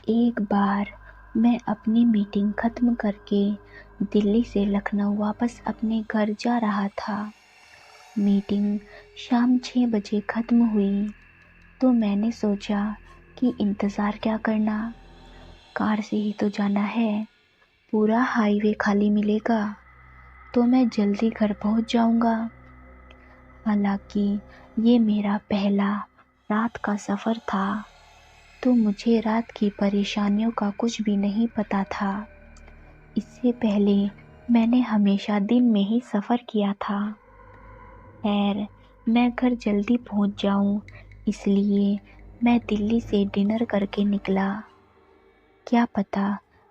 एक बार मैं अपनी मीटिंग ख़त्म करके दिल्ली से लखनऊ वापस अपने घर जा रहा था। मीटिंग शाम 6 बजे ख़त्म हुई तो मैंने सोचा कि इंतज़ार क्या करना, कार से ही तो जाना है। पूरा हाईवे खाली मिलेगा तो मैं जल्दी घर पहुंच जाऊंगा। हालांकि ये मेरा पहला रात का सफ़र था तो मुझे रात की परेशानियों का कुछ भी नहीं पता था। इससे पहले मैंने हमेशा दिन में ही सफ़र किया था। खैर, मैं घर जल्दी पहुंच जाऊं इसलिए मैं दिल्ली से डिनर करके निकला। क्या पता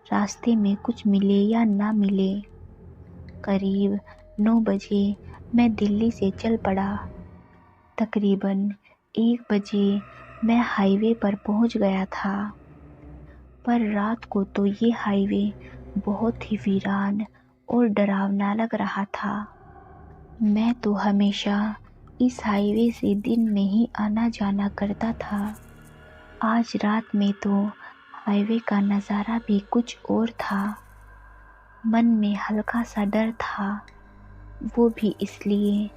रास्ते में कुछ मिले या ना मिले। करीब 9 बजे मैं दिल्ली से चल पड़ा। तकरीबन 1 बजे मैं हाईवे पर पहुंच गया था। पर रात को तो ये हाईवे बहुत ही वीरान और डरावना लग रहा था। मैं तो हमेशा इस हाईवे से दिन में ही आना जाना करता था। आज रात में तो हाईवे का नज़ारा भी कुछ और था। मन में हल्का सा डर था, वो भी इसलिए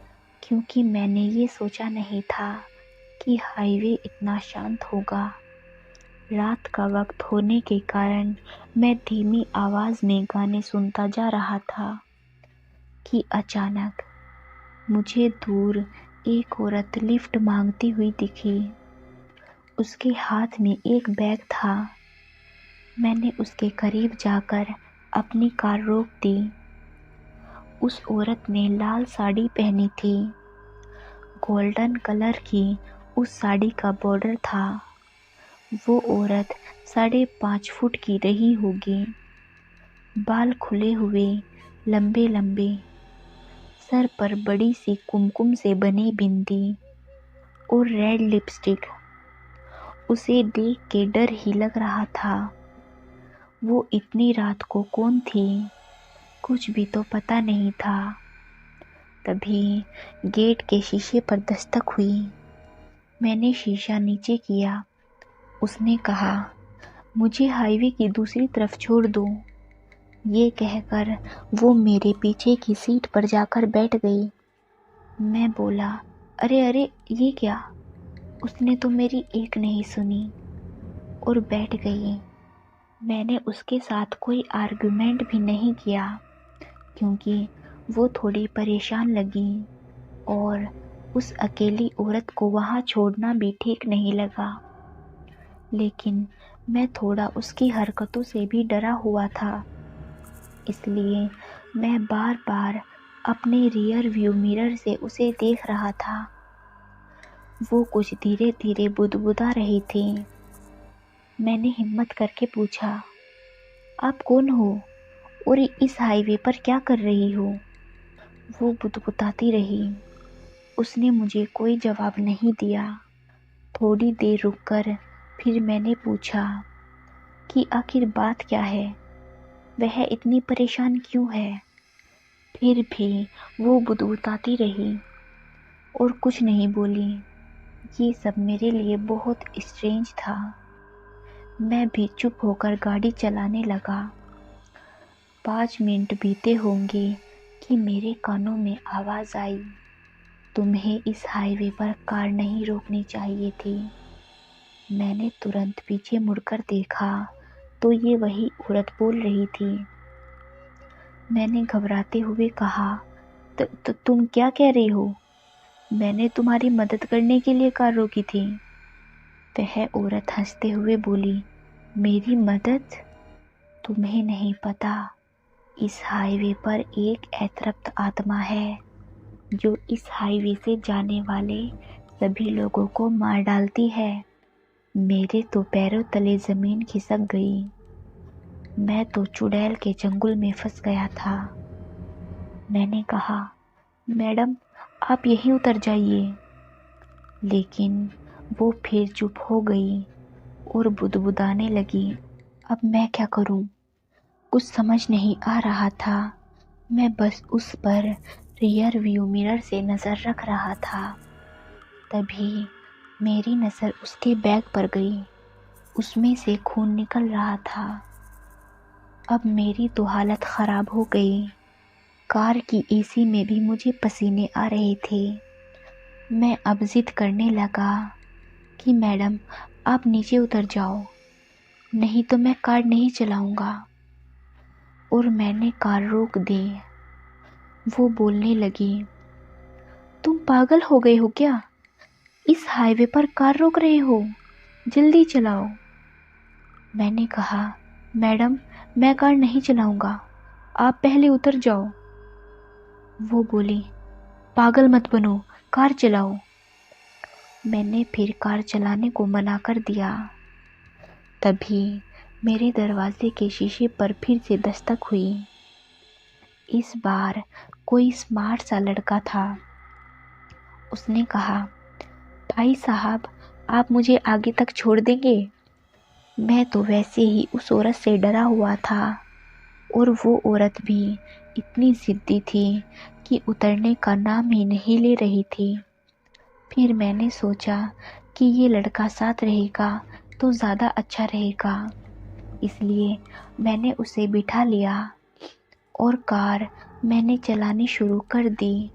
क्योंकि मैंने ये सोचा नहीं था कि हाईवे इतना शांत होगा। रात का वक्त होने के कारण मैं धीमी आवाज़ में गाने सुनता जा रहा था कि अचानक मुझे दूर एक औरत लिफ्ट मांगती हुई दिखी। उसके हाथ में एक बैग था। मैंने उसके करीब जाकर अपनी कार रोक दी। उस औरत ने लाल साड़ी पहनी थी। गोल्डन कलर की उस साड़ी का बॉर्डर था। वो औरत 5.5 फुट की रही होगी। बाल खुले हुए, लंबे लंबे, सर पर बड़ी सी कुमकुम से बनी बिंदी और रेड लिपस्टिक। उसे देख के डर ही लग रहा था। वो इतनी रात को कौन थी, कुछ भी तो पता नहीं था। तभी गेट के शीशे पर दस्तक हुई। मैंने शीशा नीचे किया। उसने कहा, मुझे हाईवे की दूसरी तरफ छोड़ दो। ये कहकर वो मेरे पीछे की सीट पर जाकर बैठ गई। मैं बोला, अरे अरे ये क्या। उसने तो मेरी एक नहीं सुनी और बैठ गई। मैंने उसके साथ कोई आर्गुमेंट भी नहीं किया क्योंकि वो थोड़ी परेशान लगी और उस अकेली औरत को वहाँ छोड़ना भी ठीक नहीं लगा। लेकिन मैं थोड़ा उसकी हरकतों से भी डरा हुआ था, इसलिए मैं बार बार अपने रियर व्यू मिरर से उसे देख रहा था। वो कुछ धीरे धीरे बुदबुदा रही थी। मैंने हिम्मत करके पूछा, आप कौन हो और इस हाईवे पर क्या कर रही हो? वो बुदबुदाती रही। उसने मुझे कोई जवाब नहीं दिया। थोड़ी देर रुककर फिर मैंने पूछा कि आखिर बात क्या है, वह इतनी परेशान क्यों है? फिर भी वो बुदबुदाती रही और कुछ नहीं बोली। ये सब मेरे लिए बहुत स्ट्रेंज था। मैं भी चुप होकर गाड़ी चलाने लगा। 5 मिनट बीते होंगे कि मेरे कानों में आवाज़ आई, तुम्हें इस हाईवे पर कार नहीं रोकनी चाहिए थी। मैंने तुरंत पीछे मुड़कर देखा तो ये वही औरत बोल रही थी। मैंने घबराते हुए कहा, तुम क्या कह रही हो? मैंने तुम्हारी मदद करने के लिए कार रोकी थी। वह औरत हंसते हुए बोली, मेरी मदद? तुम्हें नहीं पता, इस हाईवे पर एक अतृप्त आत्मा है जो इस हाईवे से जाने वाले सभी लोगों को मार डालती है। मेरे तो पैरों तले जमीन खिसक गई। मैं तो चुड़ैल के चंगुल में फंस गया था। मैंने कहा, मैडम आप यहीं उतर जाइए। लेकिन वो फिर चुप हो गई और बुदबुदाने लगी। अब मैं क्या करूं? कुछ समझ नहीं आ रहा था। मैं बस उस पर रियर व्यू मिरर से नज़र रख रहा था। तभी मेरी नज़र उसके बैग पर गई। उसमें से खून निकल रहा था। अब मेरी तो हालत ख़राब हो गई। कार की एसी में भी मुझे पसीने आ रहे थे। मैं अब जिद करने लगा कि मैडम आप नीचे उतर जाओ, नहीं तो मैं कार नहीं चलाऊंगा। और मैंने कार रोक दी। वो बोलने लगी, तुम पागल हो गए हो क्या? इस हाईवे पर कार रोक रहे हो? जल्दी चलाओ। मैंने कहा, मैडम मैं कार नहीं चलाऊंगा, आप पहले उतर जाओ। वो बोली, पागल मत बनो, कार चलाओ। मैंने फिर कार चलाने को मना कर दिया। तभी मेरे दरवाजे के शीशे पर फिर से दस्तक हुई। इस बार कोई स्मार्ट सा लड़का था। उसने कहा, भाई साहब आप मुझे आगे तक छोड़ देंगे? मैं तो वैसे ही उस औरत से डरा हुआ था और वो औरत भी इतनी ज़िद्दी थी कि उतरने का नाम ही नहीं ले रही थी। फिर मैंने सोचा कि ये लड़का साथ रहेगा तो ज़्यादा अच्छा रहेगा, इसलिए मैंने उसे बिठा लिया और कार मैंने चलानी शुरू कर दी।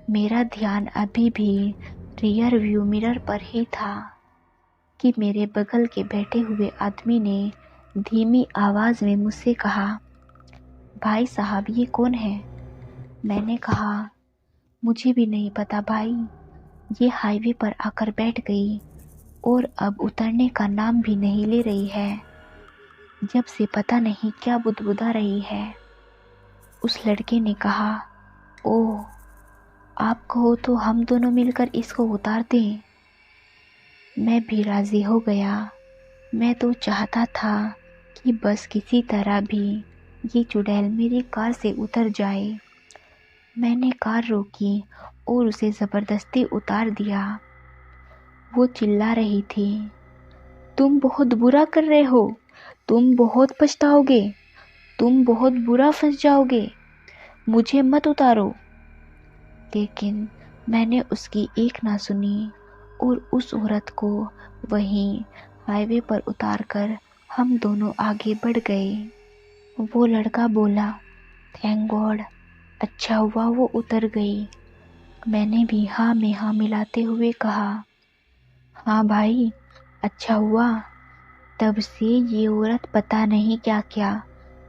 मेरा ध्यान अभी भी रियर व्यू मिरर पर ही था कि मेरे बगल के बैठे हुए आदमी ने धीमी आवाज़ में मुझसे कहा, भाई साहब ये कौन है? मैंने कहा, मुझे भी नहीं पता भाई, ये हाईवे पर आकर बैठ गई और अब उतरने का नाम भी नहीं ले रही है। जब से पता नहीं क्या बुदबुदा रही है। उस लड़के ने कहा, ओह आप कहो तो हम दोनों मिलकर इसको उतार दें। मैं भी राज़ी हो गया। मैं तो चाहता था कि बस किसी तरह भी ये चुड़ैल मेरी कार से उतर जाए। मैंने कार रोकी और उसे ज़बरदस्ती उतार दिया। वो चिल्ला रही थी, तुम बहुत बुरा कर रहे हो, तुम बहुत पछताओगे, तुम बहुत बुरा फंस जाओगे, मुझे मत उतारो। लेकिन मैंने उसकी एक ना सुनी और उस औरत को वहीं हाईवे पर उतारकर हम दोनों आगे बढ़ गए। वो लड़का बोला, थैंक गॉड, अच्छा हुआ वो उतर गई। मैंने भी हाँ में हाँ मिलाते हुए कहा, हाँ भाई अच्छा हुआ। तब से ये औरत पता नहीं क्या क्या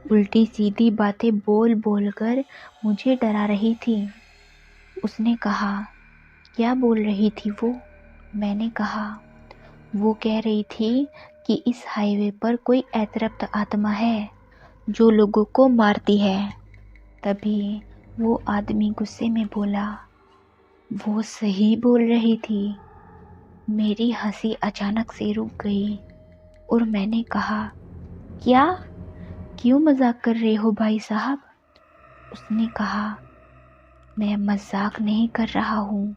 उल्टी सीधी बातें बोल बोल कर मुझे डरा रही थी। उसने कहा, क्या बोल रही थी वो? मैंने कहा, वो कह रही थी कि इस हाईवे पर कोई अतृप्त आत्मा है जो लोगों को मारती है। तभी वो आदमी गुस्से में बोला, वो सही बोल रही थी। मेरी हंसी अचानक से रुक गई और मैंने कहा, क्या? क्यों मजाक कर रहे हो भाई साहब? उसने कहा, मैं मजाक नहीं कर रहा हूँ,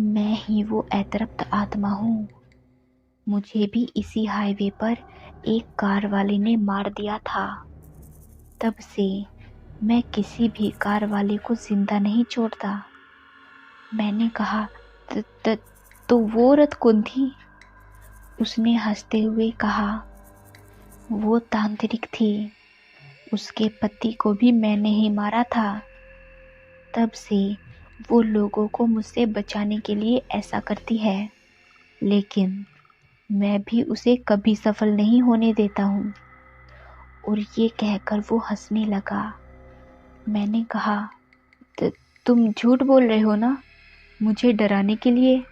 मैं ही वो अतृप्त आत्मा हूँ। मुझे भी इसी हाईवे पर एक कार वाले ने मार दिया था। तब से मैं किसी भी कार वाले को जिंदा नहीं छोड़ता। मैंने कहा, "त- त- तो वो औरत कौन थी?" उसने हंसते हुए कहा, वो तांत्रिक थी, उसके पति को भी मैंने ही मारा था। तब से वो लोगों को मुझसे बचाने के लिए ऐसा करती है, लेकिन मैं भी उसे कभी सफल नहीं होने देता हूँ। और ये कहकर वो हंसने लगा। मैंने कहा, तुम झूठ बोल रहे हो ना, मुझे डराने के लिए?"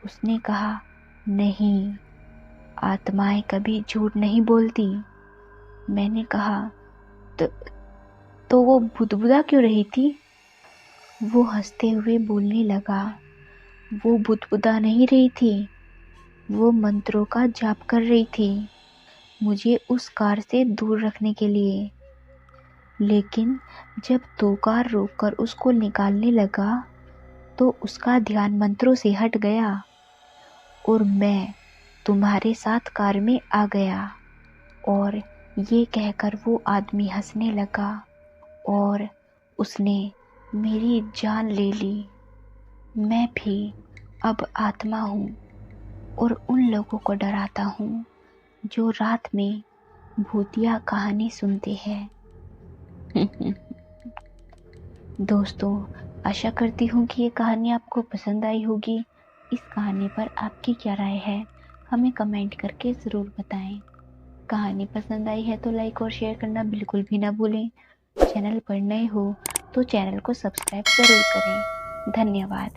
उसने कहा, नहीं, आत्माएं कभी झूठ नहीं बोलती। मैंने कहा, तो, तो वो बुदबुदा क्यों रही थी? वो हंसते हुए बोलने लगा, वो बुदबुदा नहीं रही थी, वो मंत्रों का जाप कर रही थी मुझे उस कार से दूर रखने के लिए। लेकिन जब दो कार रोककर उसको निकालने लगा तो उसका ध्यान मंत्रों से हट गया और मैं तुम्हारे साथ कार में आ गया। और ये कहकर वो आदमी हंसने लगा और उसने मेरी जान ले ली। मैं भी अब आत्मा हूँ। और उन लोगों को डराता हूँ जो रात में भूतिया कहानी सुनते हैं। दोस्तों, आशा करती हूँ कि ये कहानी आपको पसंद आई होगी। इस कहानी पर आपकी क्या राय है, हमें कमेंट करके ज़रूर बताएं। कहानी पसंद आई है तो लाइक और शेयर करना बिल्कुल भी ना भूलें। चैनल पर नए हो तो चैनल को सब्सक्राइब ज़रूर करें। धन्यवाद।